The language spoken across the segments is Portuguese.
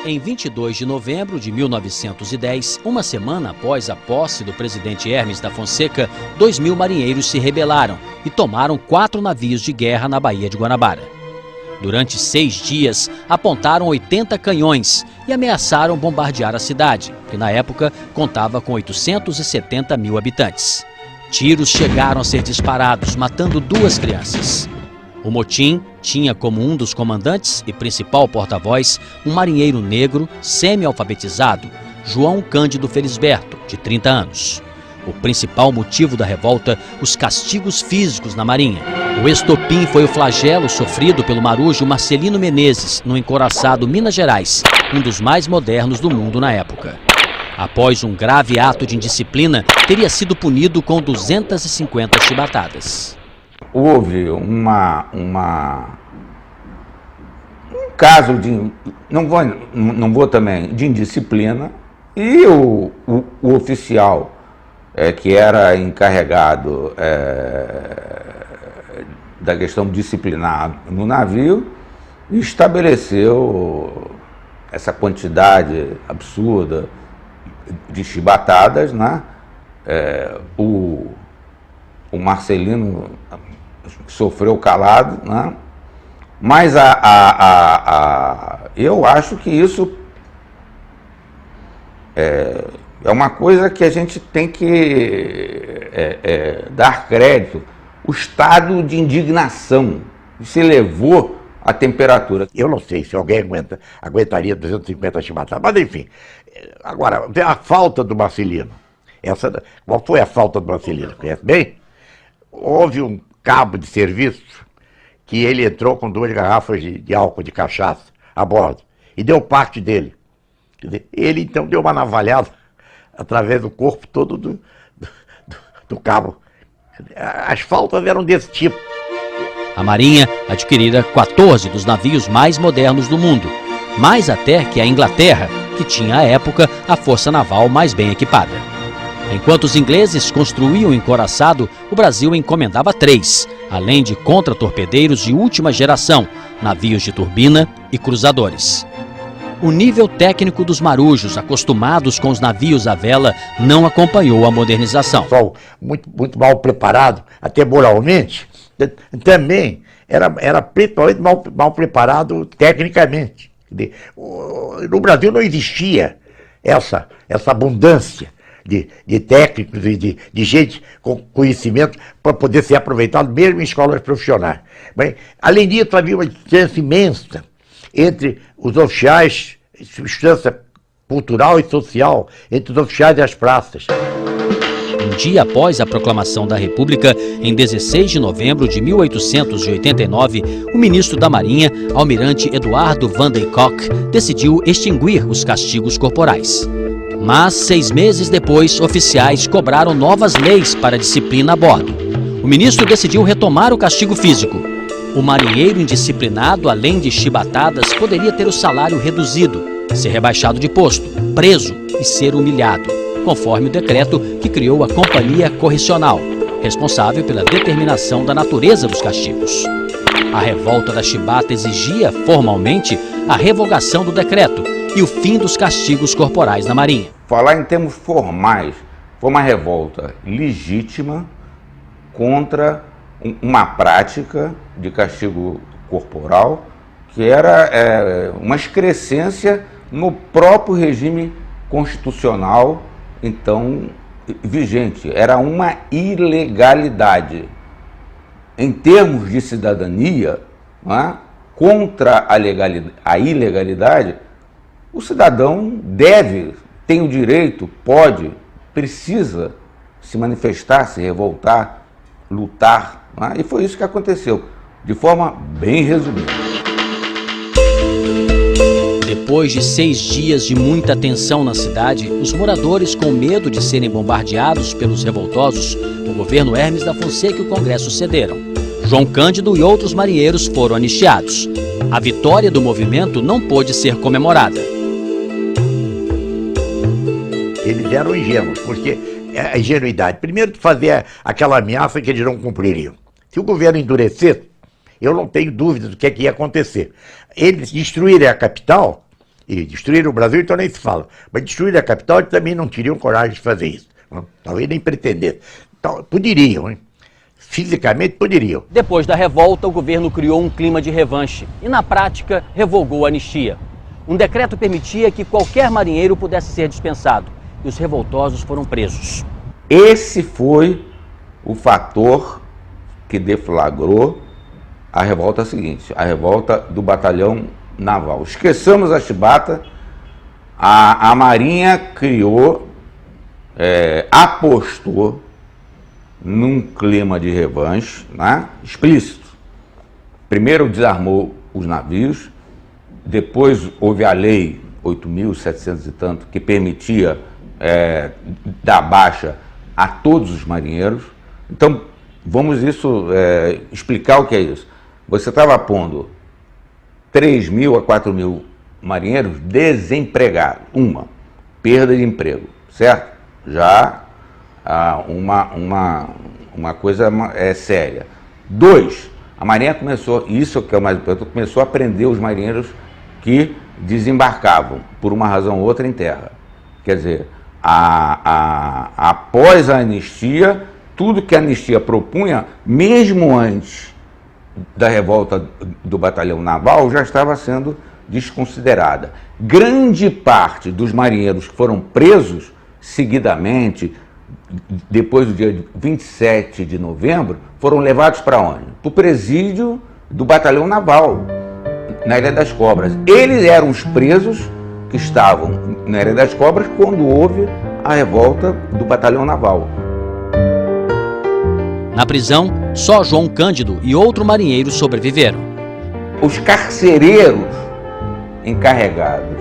Em 22 de novembro de 1910, uma semana após a posse do presidente Hermes da Fonseca, 2.000 marinheiros se rebelaram e tomaram 4 navios de guerra na Baía de Guanabara. Durante 6 dias, apontaram 80 canhões e ameaçaram bombardear a cidade, que na época contava com 870 mil habitantes. Tiros chegaram a ser disparados, matando 2 crianças. O motim tinha como um dos comandantes e principal porta-voz um marinheiro negro semi-alfabetizado, João Cândido Felisberto, de 30 anos. O principal motivo da revolta, os castigos físicos na marinha. O estopim foi o flagelo sofrido pelo marujo Marcelino Menezes, no encouraçado Minas Gerais, um dos mais modernos do mundo na época. Após um grave ato de indisciplina, teria sido punido com 250 chibatadas. Houve um caso de, não vou também, de indisciplina, e o oficial que era encarregado da questão disciplinar no navio estabeleceu essa quantidade absurda de chibatadas, né? O Marcelino sofreu calado, né? Mas eu acho que isso é uma coisa que a gente tem que dar crédito. O estado de indignação se elevou a temperatura. Eu não sei se alguém aguentaria 250 chibatadas, mas enfim. Agora, a falta do Marcelino. Qual foi a falta do Marcelino? Conhece bem? Houve um cabo de serviço que ele entrou com 2 garrafas de álcool de cachaça a bordo e deu parte dele. Quer dizer, ele então deu uma navalhada através do corpo todo do cabo. As faltas eram desse tipo. A Marinha adquirira 14 dos navios mais modernos do mundo, mais até que a Inglaterra, que tinha à época a força naval mais bem equipada. Enquanto os ingleses construíam o encouraçado, o Brasil encomendava 3, além de contra-torpedeiros de última geração, navios de turbina e cruzadores. O nível técnico dos marujos, acostumados com os navios à vela, não acompanhou a modernização. Pessoal muito mal preparado, até moralmente, também era principalmente mal preparado tecnicamente. No Brasil não existia essa abundância de técnicos e de gente com conhecimento para poder ser aproveitado mesmo em escolas profissionais. Bem, além disso, havia uma distância imensa entre os oficiais, substância cultural e social, entre os oficiais e as praças. Um dia após a proclamação da República, em 16 de novembro de 1889, o ministro da Marinha, almirante Eduardo Van de Kock, decidiu extinguir os castigos corporais. Mas, 6 meses depois, oficiais cobraram novas leis para a disciplina a bordo. O ministro decidiu retomar o castigo físico. O marinheiro indisciplinado, além de chibatadas, poderia ter o salário reduzido, ser rebaixado de posto, preso e ser humilhado, conforme o decreto que criou a Companhia Correcional, responsável pela determinação da natureza dos castigos. A revolta da chibata exigia, formalmente, a revogação do decreto e o fim dos castigos corporais na Marinha. Falar em termos formais, foi uma revolta legítima contra uma prática de castigo corporal que era uma excrescência no próprio regime constitucional então vigente. Era uma ilegalidade. Em termos de cidadania, não é? Contra a ilegalidade, o cidadão tem o direito, pode, precisa se manifestar, se revoltar, lutar, não é? E foi isso que aconteceu, de forma bem resumida. Depois de 6 dias de muita tensão na cidade, os moradores, com medo de serem bombardeados pelos revoltosos, o governo Hermes da Fonseca e o Congresso cederam. João Cândido e outros marinheiros foram anistiados. A vitória do movimento não pôde ser comemorada. Eles eram ingênuos, porque a ingenuidade, primeiro de fazer aquela ameaça que eles não cumpririam. Se o governo endurecer, eu não tenho dúvida do que ia acontecer. Eles destruírem a capital, E destruíram o Brasil, então nem se fala. Mas destruir a capital, eles também não teriam coragem de fazer isso. Talvez nem pretender. Então, poderiam, hein? Fisicamente poderiam. Depois da revolta, o governo criou um clima de revanche e, na prática, revogou a anistia. Um decreto permitia que qualquer marinheiro pudesse ser dispensado e os revoltosos foram presos. Esse foi o fator que deflagrou a revolta seguinte, a revolta do batalhão naval. Esqueçamos a chibata, a Marinha criou, apostou num clima de revanche, né, explícito. Primeiro desarmou os navios, depois houve a lei 8.700 e tanto, que permitia dar baixa a todos os marinheiros. Então, vamos explicar o que é isso. Você estava pondo 3.000 a 4.000 marinheiros desempregados. Uma, perda de emprego, certo? Já uma coisa séria. Dois, a Marinha começou, isso que é o mais importante, começou a prender os marinheiros que desembarcavam, por uma razão ou outra, em terra. Quer dizer, após a anistia, tudo que a anistia propunha, mesmo antes da revolta do batalhão naval, já estava sendo desconsiderada. Grande parte dos marinheiros que foram presos seguidamente, depois do dia 27 de novembro, foram levados para onde? Para o presídio do batalhão naval, na Ilha das Cobras. Eles eram os presos que estavam na Ilha das Cobras quando houve a revolta do batalhão naval. Na prisão, só João Cândido e outro marinheiro sobreviveram. Os carcereiros encarregados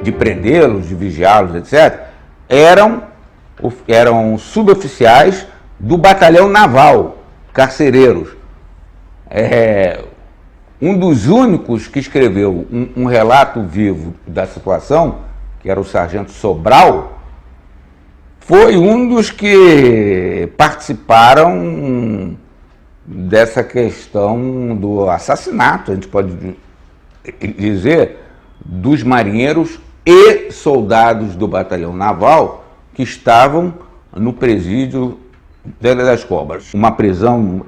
de prendê-los, de vigiá-los, etc., eram suboficiais do batalhão naval, carcereiros. Um dos únicos que escreveu um relato vivo da situação, que era o sargento Sobral, foi um dos que participaram dessa questão do assassinato, a gente pode dizer, dos marinheiros e soldados do batalhão naval que estavam no presídio da Ilha das Cobras. Uma prisão,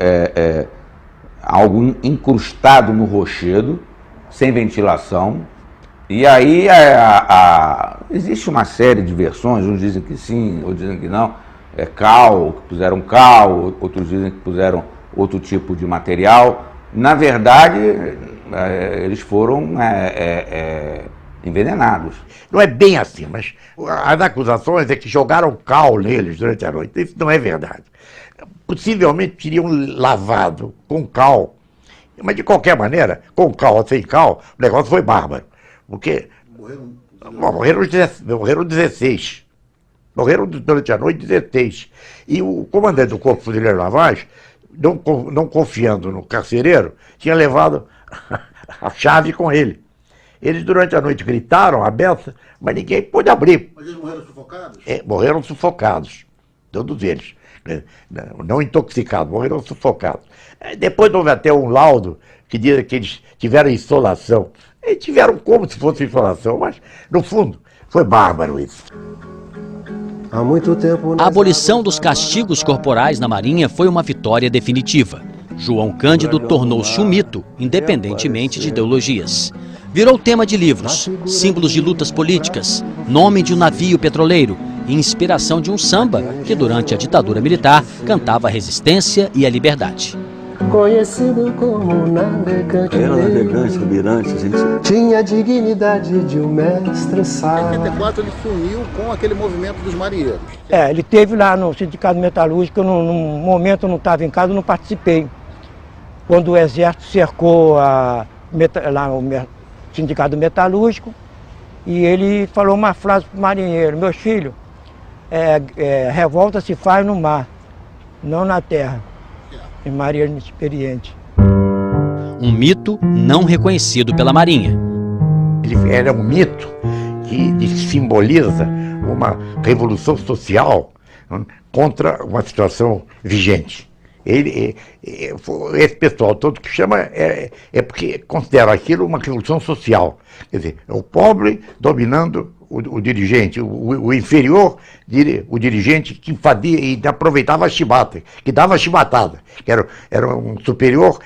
algo incrustado no rochedo, sem ventilação. E aí existe uma série de versões, uns dizem que sim, outros dizem que não. Cal, que puseram cal, outros dizem que puseram outro tipo de material. Na verdade, eles foram envenenados. Não é bem assim, mas as acusações é que jogaram cal neles durante a noite. Isso não é verdade. Possivelmente teriam lavado com cal, mas de qualquer maneira, com cal ou sem cal, o negócio foi bárbaro. Porque morreram 16. Morreram durante a noite 16. E o comandante do Corpo Fuzileiro Lavage, não confiando no carcereiro, tinha levado a chave com ele. Eles durante a noite gritaram a beça, mas ninguém pôde abrir. Mas eles morreram sufocados? Morreram sufocados, todos eles. Não intoxicados, morreram sufocados. Depois houve até um laudo que diz que eles tiveram insolação. Eles tiveram como se fosse insolação, mas no fundo foi bárbaro isso. Há muito tempo. A abolição dos castigos corporais na Marinha foi uma vitória definitiva. João Cândido tornou-se um mito, independentemente de ideologias. Virou tema de livros, símbolos de lutas políticas, nome de um navio petroleiro e inspiração de um samba que, durante a ditadura militar, cantava a resistência e a liberdade. Conhecido como navegante. Era navegante, almirante, gente. Tinha a dignidade de um mestre Em sábio. 84 ele se uniu com aquele movimento dos marinheiros. Ele teve lá no Sindicato Metalúrgico, no momento eu não estava em casa, eu não participei. Quando o Exército cercou lá o Sindicato Metalúrgico, e ele falou uma frase para o marinheiro: meus filhos, revolta se faz no mar, não na terra. E marinheiro experiente. Um mito não reconhecido pela Marinha. Ele era um mito que simboliza uma revolução social contra uma situação vigente. Esse pessoal todo que chama é porque considera aquilo uma revolução social. Quer dizer, o pobre dominando o dirigente, o inferior, o dirigente que fazia e aproveitava a chibata, que dava a chibatada, que era um superior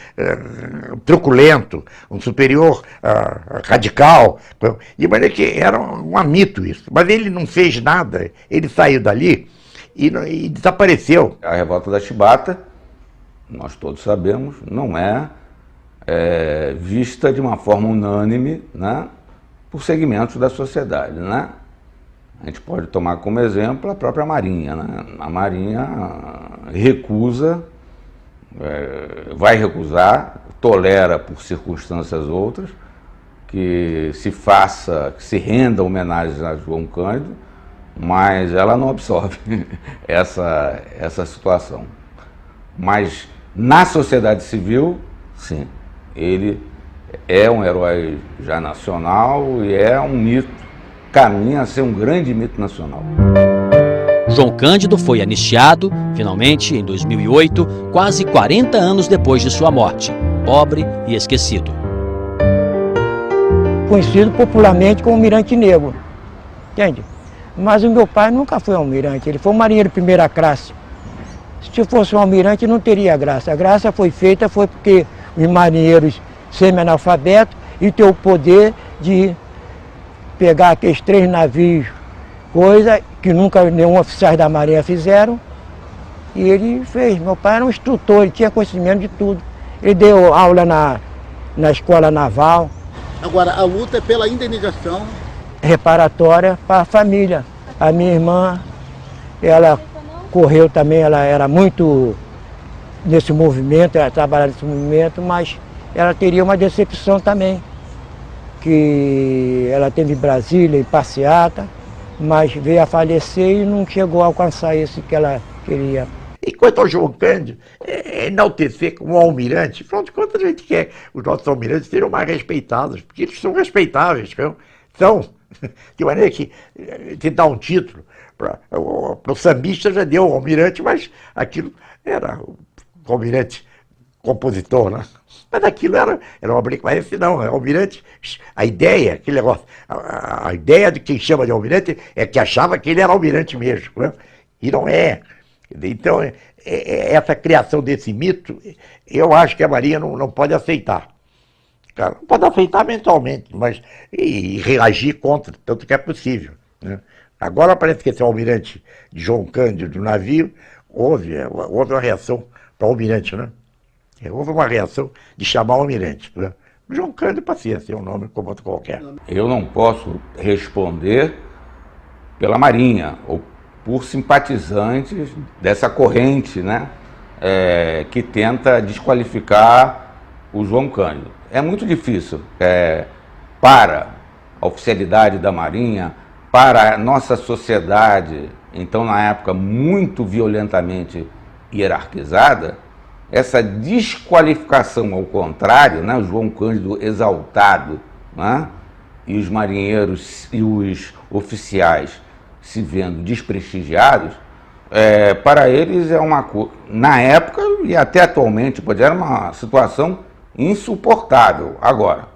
truculento, um superior radical, de maneira que era um mito isso. Mas ele não fez nada, ele saiu dali e desapareceu. A revolta da chibata, nós todos sabemos, não é vista de uma forma unânime, né, por segmentos da sociedade, né? A gente pode tomar como exemplo a própria Marinha, né? A Marinha recusa, vai recusar, tolera por circunstâncias outras, que se renda homenagem a João Cândido, mas ela não absorve essa situação. Mas na sociedade civil, sim, ele é um herói já nacional e é um mito, caminha a ser um grande mito nacional. João Cândido foi anistiado, finalmente, em 2008, quase 40 anos depois de sua morte, pobre e esquecido. Conhecido popularmente como Almirante Negro, entende? Mas o meu pai nunca foi almirante, ele foi um marinheiro de primeira classe. Se fosse um almirante não teria graça. A graça foi porque os marinheiros semi-analfabetos e ter o poder de pegar aqueles 3 navios, coisa que nunca nenhum oficial da Marinha fizeram, e ele fez. Meu pai era um instrutor, ele tinha conhecimento de tudo. Ele deu aula na escola naval. Agora, a luta é pela indenização Reparatória para a família. A minha irmã, ela correu também, ela era muito nesse movimento, ela trabalhava nesse movimento, mas ela teria uma decepção também, que ela teve em Brasília, em passeata, mas veio a falecer e não chegou a alcançar isso que ela queria. E quanto ao João Cândido, enaltecer como almirante, afinal de contas a gente quer os nossos almirantes sejam mais respeitados, porque eles são respeitáveis, são, de maneira que te dá um título, para o sambista já deu o almirante, mas aquilo era o almirante compositor, né? Mas aquilo era uma brincadeira, mas esse não, almirante, a ideia, aquele negócio, a ideia de quem chama de almirante é que achava que ele era almirante mesmo, né? E não é. Então, essa criação desse mito, eu acho que a Marinha não pode aceitar. Cara, não pode aceitar mentalmente, mas e reagir contra, tanto que é possível, né? Agora parece que esse almirante de João Cândido do navio, houve uma reação para o almirante, né? Houve uma reação de chamar o almirante, né? João Cândido, paciência, é um nome como outro qualquer. Eu não posso responder pela Marinha, ou por simpatizantes dessa corrente, né, que tenta desqualificar o João Cândido. É muito difícil para a oficialidade da Marinha, para a nossa sociedade, então na época muito violentamente hierarquizada, essa desqualificação ao contrário, né, o João Cândido exaltado, né, e os marinheiros e os oficiais se vendo desprestigiados, para eles é uma coisa, na época e até atualmente, era uma situação insuportável. Agora,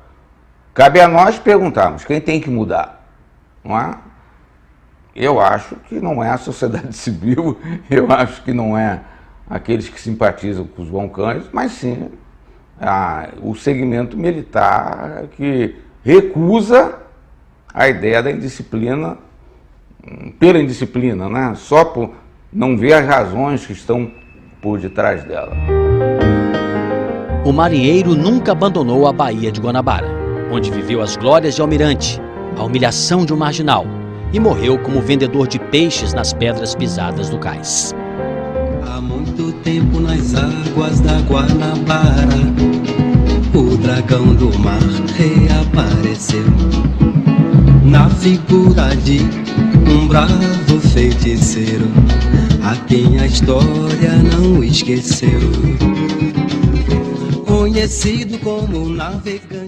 cabe a nós perguntarmos, quem tem que mudar? Não é? Eu acho que não é a sociedade civil, eu acho que não é aqueles que simpatizam com os João Cândido, mas sim o segmento militar que recusa a ideia da indisciplina, pela indisciplina, né? Só por não ver as razões que estão por detrás dela. O marinheiro nunca abandonou a Baía de Guanabara, onde viveu as glórias de almirante, a humilhação de um marginal, e morreu como vendedor de peixes nas pedras pisadas do cais. Há muito tempo nas águas da Guanabara, o dragão do mar reapareceu na figura de um bravo feiticeiro, a quem a história não esqueceu, conhecido como navegante.